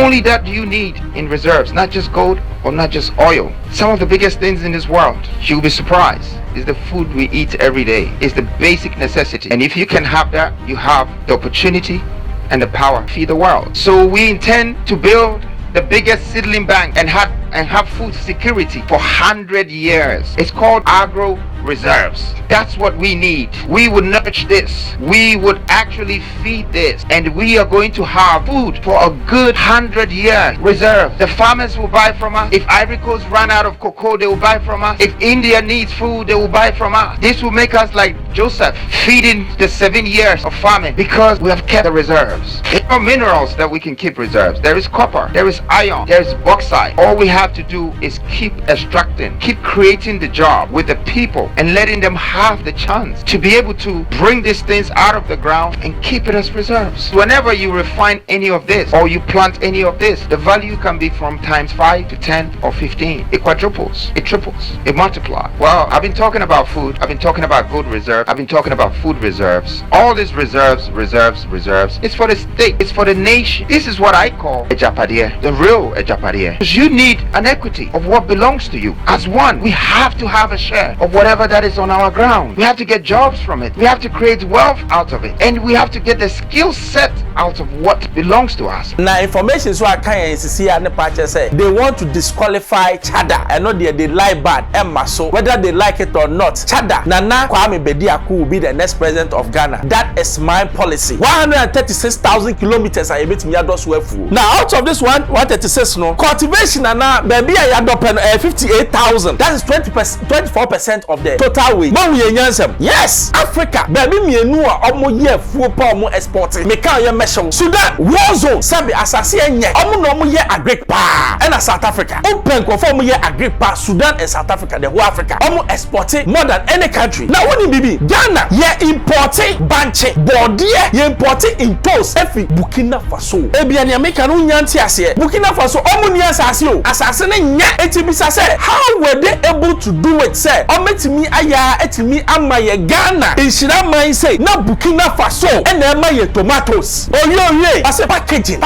only that do you need in reserves, not just gold or not just oil. Some of the biggest things in this world, you'll be surprised, is the food we eat every day. It's the basic necessity. And if you can have that, you have the opportunity and the power to feed the world. So we intend to build the biggest seedling bank and have food security for 100 years. It's called agro reserves. That's what we need. We would nurture this. We would actually feed this, and we are going to have food for a good 100-year reserve. The farmers will buy from us. If Ivory Coast run out of cocoa, they will buy from us. If India needs food, they will buy from us. This will make us like Joseph, feeding the 7 years of famine, because we have kept the reserves. There are minerals that we can keep reserves. There is copper, there is iron, there is bauxite. All we have to do is keep extracting, keep creating the job with the people, and letting them have the chance to be able to bring these things out of the ground and keep it as reserves. Whenever you refine any of this or you plant any of this, the value can be from times 5 to 10 or 15. It quadruples, it triples, it multiplies. Well, I've been talking about food, I've been talking about good reserves, I've been talking about food reserves. All these reserves, it's for the state, it's for the nation. This is what I call AGYAPADECS, the real AGYAPADECS. Because you need an equity of what belongs to you. As one, we have to have a share of whatever that is on our ground. We have to get jobs from it. We have to create wealth out of it. And we have to get the skill set out of what belongs to us. Now, information so I can see and the say they want to disqualify Chada. I know they like bad and so whether they like it or not. Chada, Nana Kwame Bediako will be the next president of Ghana. That is my policy. 136,000 kilometers I bet me ados wefu. Now, out of this 136 no cultivation na baby I adopen 58,000. That is 24% of the total weight. But we enyansem. Yes, Africa baby mienu a omo ye fuo pa omo exporting. Me kan ye meso. Sudan war zone sabi asase enye. Omo no omo ye agric pa. And South Africa. Open ko omo ye agric pa. Sudan and South Africa, the whole Africa. Omo exporting more than any country. Now when bibi Ghana ye importing banche. Bordier ye importing in toast. Efi Burkina Faso. Ebia ni America no nyanti ase. Burkina Faso omo ni asase o. Asase ne nya etibisa say how were they able to do it say? Ometimi aya etimi ama ye Ghana. Inshira man say na Burkina Faso and ema ye tomatoes. Oye ase packaging.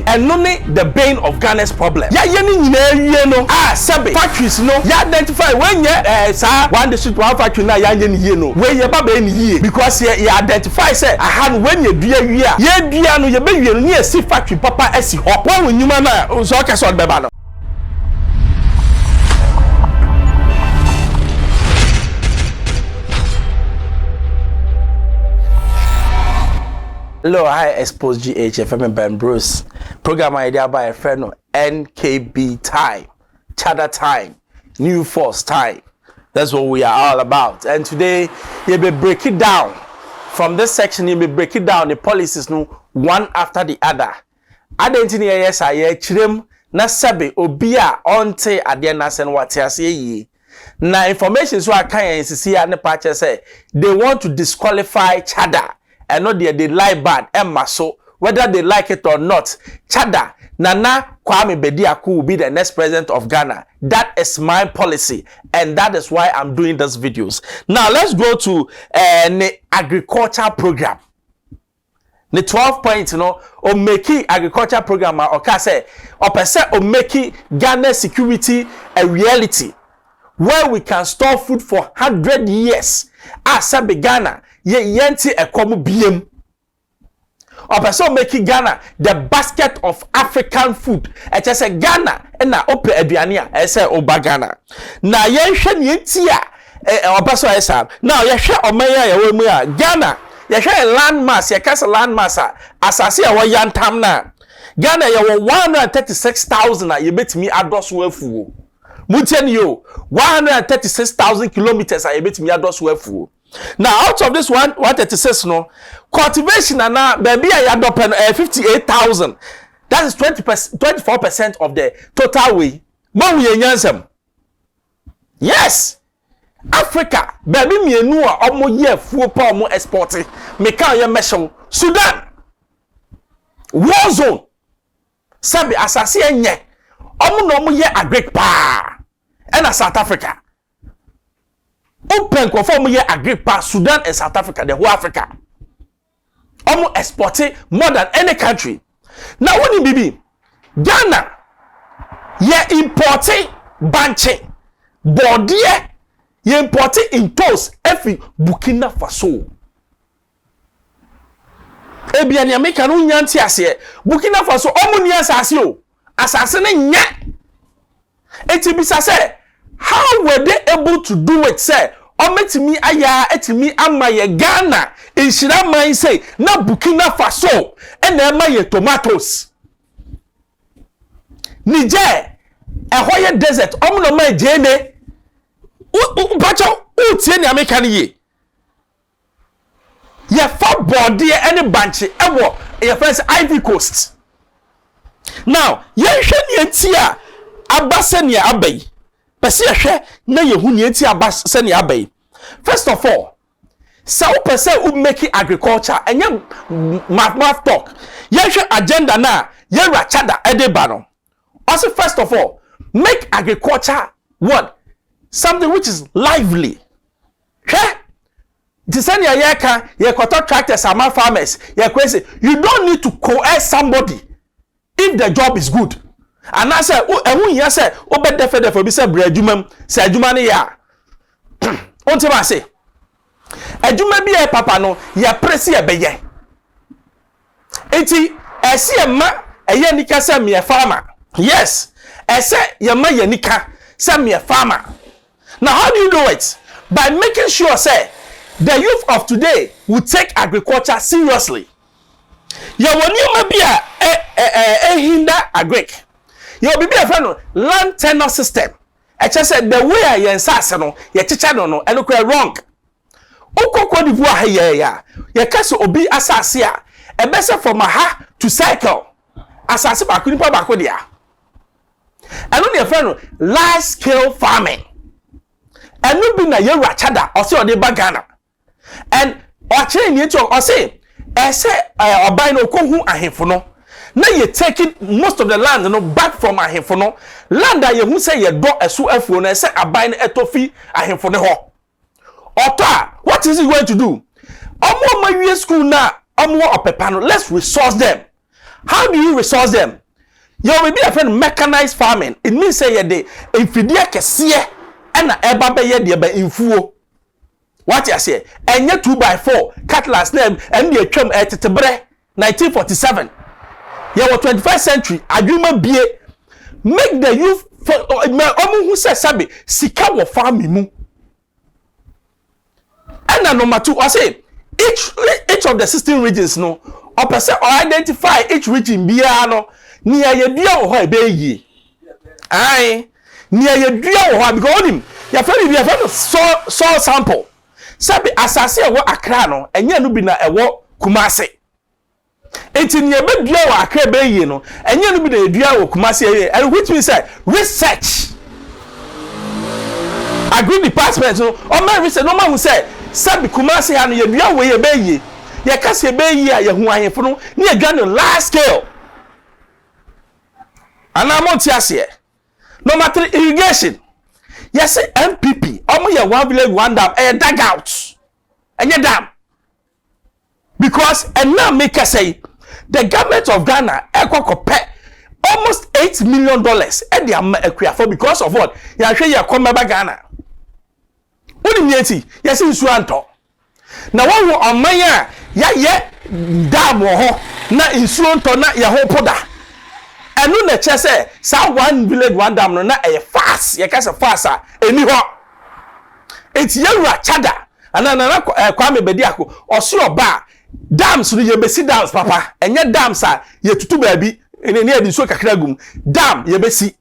And no the bane of Ghana's problem. Ya ye ni nyina no sabe factories no ya identify when ye sa one district one factory na ya nye ni ye no. We ye ba be ni ye because ye identify say aha when ye dua wi a ye dua no ye be wi no ye si factory papa esi ho. When nyuma na so ka so be ba no. Hello, hi, Xposed GHFM Ben Bruce. Program idea by a friend NKB time, Chada time, New Force time. That's what we are all about. And today, you'll be breaking down from this section. You'll be breaking down the policies no one after the other. Identity yes, I chrim na sabe obia onte adiana sen watiase ye. Na information so I can see and the patch say they want to disqualify Chada. And not they like bad and so whether they like it or not. Chada Nana Kwame Bediako will be the next president of Ghana. That is my policy, and that is why I'm doing these videos. Now let's go to the agriculture program. The 12 points, o make agriculture program or say or per se o make Ghana security a reality where we can store food for 100 years. Sabe Ghana ye yenti ekomu biem. Or person making Ghana the basket of African food. I just say Ghana na ope aduane a say oba Ghana. Na ye hwe ne ntia or person esa. Now ye hwe omaya ye we mu a Ghana ye hwe landmass ye kasa landmass asase a wo yantam na. Ghana ye 136,000 ye betimi adoso afuo. Mutian yo 136,000 kilometers are able to me ados wefu. Now out of this 136 no cultivation na baby I adopen 58,000. That is 24% of the total weight. But we enyansem. Yes. Africa baby mienu a omo ye fuo pa omo exporting. Me kan ye meso Sudan. War zone. Sabi asase enye. Omo no omo ye agric pa. And South Africa. Open conform ye agric pa Sudan and South Africa, the whole Africa. Almost exporting more than any country. Now when you bibi, Ghana ye importing banche bordie ye importing in toast efi Burkina Faso. Ebia ni America no nyanti ase Burkina Faso omuni asase o asase ne nya etibisa say how were they able to do it say ometimi aya etimi amaye Ghana inshira man say na Burkina Faso ena emaye tomatoes Niger ehoye desert omuno man jene bacho utie ni America ni ye ye fa body any banche ewo ye first Ivory Coast. Now ye hwe ni entia abase ni abai pese ye hwe na ye hu ni entia abase ni abai. First of all, so person who make agriculture and you math talk ye hwe agenda na ye rachada edeba no. Also first of all, make agriculture what something which is lively. Hwe Tisani yeka ye koto tractors ama farmers ye kwese you don't need to coerce somebody if the job is good. And I say ehun ya say obedefede bi say bra adwuma say adwuma ne ya onti ma say adwuma bi e papa no ye presi e beye enti ese e ma eye nika say me farmer. Yes, ese ye ma ye nika say me farmer. Now how do you do it? By making sure say the youth of today will take agriculture seriously. You will be a hinder agric. You will be a friend land tenure system. I just said the way I answer ye teacher no and look wrong. Oko Cote d'Ivoire here ye kaso obi asase a e bese from aha to cycle. Asase ba kunipa ba ko dia. And on your friend large scale farming. And no be na ye rachada or say o de bagana. And oche ni eto o say obai no kohu ahemfo no na ye taking most of the land no back from ahemfo no land that ye hu say ye do eso afuo no say abai no etofi ahemfo ne ho oto what is he going to do omo mawie school na omo opepa no let's resource them. How do you resource them? You will be a friend mechanized farming. It means say ye de infidia kese e na eba be ye de ba infuo. What you say? And yet 2x4 cutlass name and the term at Tebre 1947. You were 21st century. Agreement be make the youth who says Sabi Sika will farm mu. And number 2, I say each of the 16 regions no or person or identify each region biano near your dear or baby. Aye, near your dear or because him your friend soil sample. Sabi asase ewo Accra no enye no bi na ewo Kumasi. Enti ne be dua wo Accra be yi no enye no bi na dua wo Kumasi ye and which means say research agri department no o ma research no ma hu say sabi Kumasi ha no ye dua wo ye be yi ye kase be yi a ye hu ahemfo no ne ye dua no large scale ana mo ti ase number 3 irrigation. Yes, MPP. Omo 1 village 1 dam. Dag out. Enye dam. Because and now make us say the government of Ghana pay almost $8 million and they are for because of what? You say you come back Ghana. What do you mean? Yes, it's Suanto. Now one who on my dam ho na insuranto na ya ho poda. And no nature say sa 1 village 1 dam no na e fast ye kase fast eni ho enti ye rachada anana Kwame Bediako oso oba dams no ye besi dams papa enye dams a ye tutu baabi ene ne adi so kakra gum dam ye besi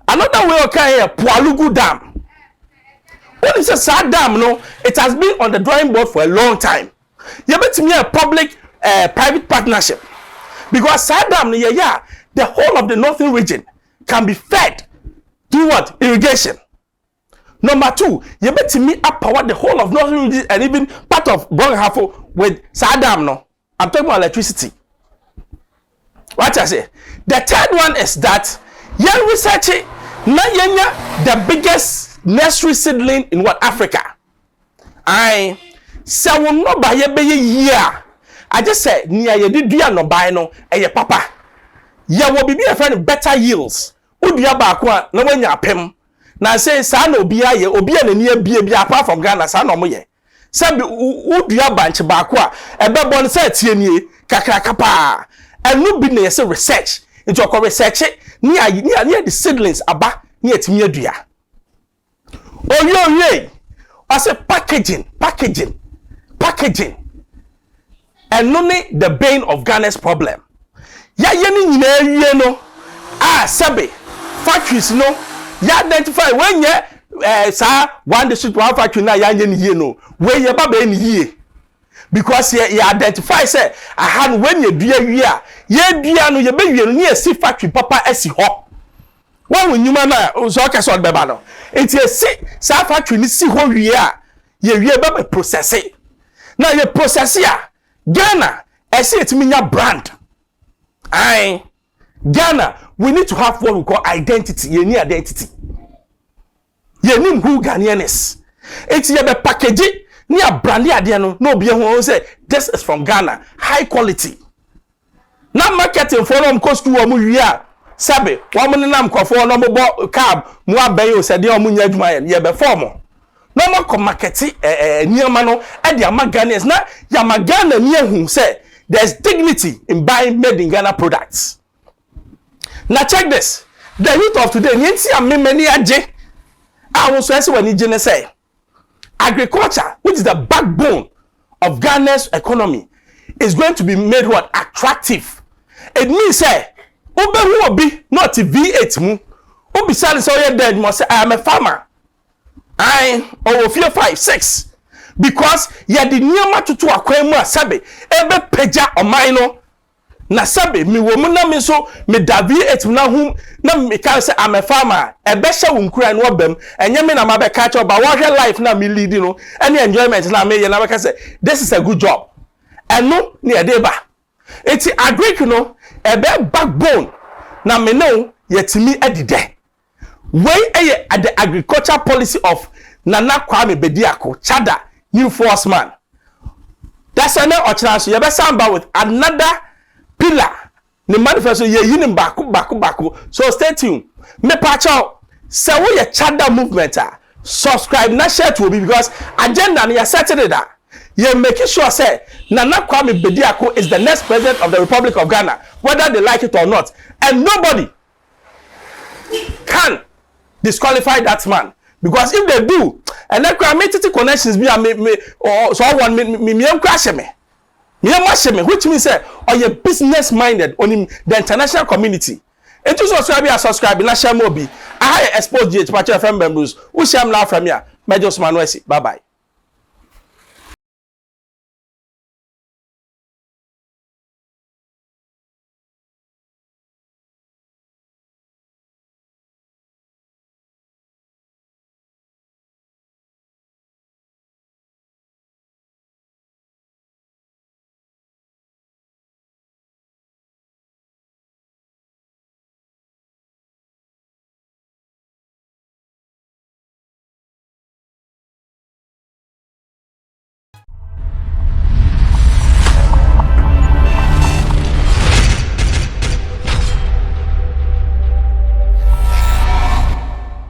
another way okay here Pualugu dam. What is a dam no it has been on the drawing board for a long time. Ye betimi a public private partnership because dam no ye the whole of the northern region can be fed through what? Irrigation. Number 2, you better me power the whole of northern region and even part of Bonghafo with Sadam. No, I'm talking about electricity. What I say? The third one is that young research the biggest nursery seedling in what Africa. I say will not buy a year. I just said near you did no buy no and your papa. ya wo bibi e friend better yields udua ba ko a na wanya apem na say sa na obi aye obi a nani abie bia apart from Ghana sa na mo ye sabi udua banche ba ko a ebe bon say tie nie kakraka pa enu bi na ye say research into a research ni the seedlings aba ni etimi adua oye I say packaging and only the bane of Ghana's problem ya yeni nyina awie no sabe factories no ya identify when ye sa one district one factory na ya nye ni no we ye ba be ni yie because ye identify say I had when ye dua wie a ye dua no ye be wie no ni esi factory papa esi ho one nyuma na so ka so be ba no enti esi sa factory ni si ho wie a ye wie ba be process na ye process a Ghana esi etimi nya brand Ghana, we need to have what we call identity. You need identity. You need who Ghanaian is. It's your packaging. Near brandy adiano. No be who say this is from Ghana, high quality. Now marketing for them cost to amuya. Sabe, woman nam ko for no mo cab, mo abayo said the amunya adwuma ye be form. No more ko marketing niama no e dia Ghanaians na ya Ghana near who say there's dignity in buying made in Ghana products. Now check this. The youth of today, I was saying when you say agriculture, which is the backbone of Ghana's economy, is going to be made what attractive. It means say, Obe who will be not V8 mu. Obe selling so you're dead must say I am a farmer. I over 4, 5, 6. Because ye the nyama tutu akwemu asabe ebe peja omaino na sabe mi wo mu na mi so me davi etu na hum na me kan say I'm a farmer ebe hye wo nkura no obam enye me na ma be catch up ba wo hwe life na me lead no any enjoyment na me ye na be say this is a good job eno na ede ba eti agric no ebe backbone na me no yetimi edide wey eye the agriculture policy of Nana Kwame Bediako Chada new force man. That's another chance. You better sound with another pillar. The manifesto ye yinim baku. So stay tuned. Me patch out. Say we a Chada movement. Subscribe na share to be because agenda ni setting it that. You making sure say Nana Kwame Bediako is the next president of the Republic of Ghana, whether they like it or not, and nobody can disqualify that man. Because if they do, and then community connections be or so one me crash me, which means say or you business minded on the international community. And to subscribe, na share more be. I expose GH Pacha FM members. We share now from here. Major Manuesi. Bye bye.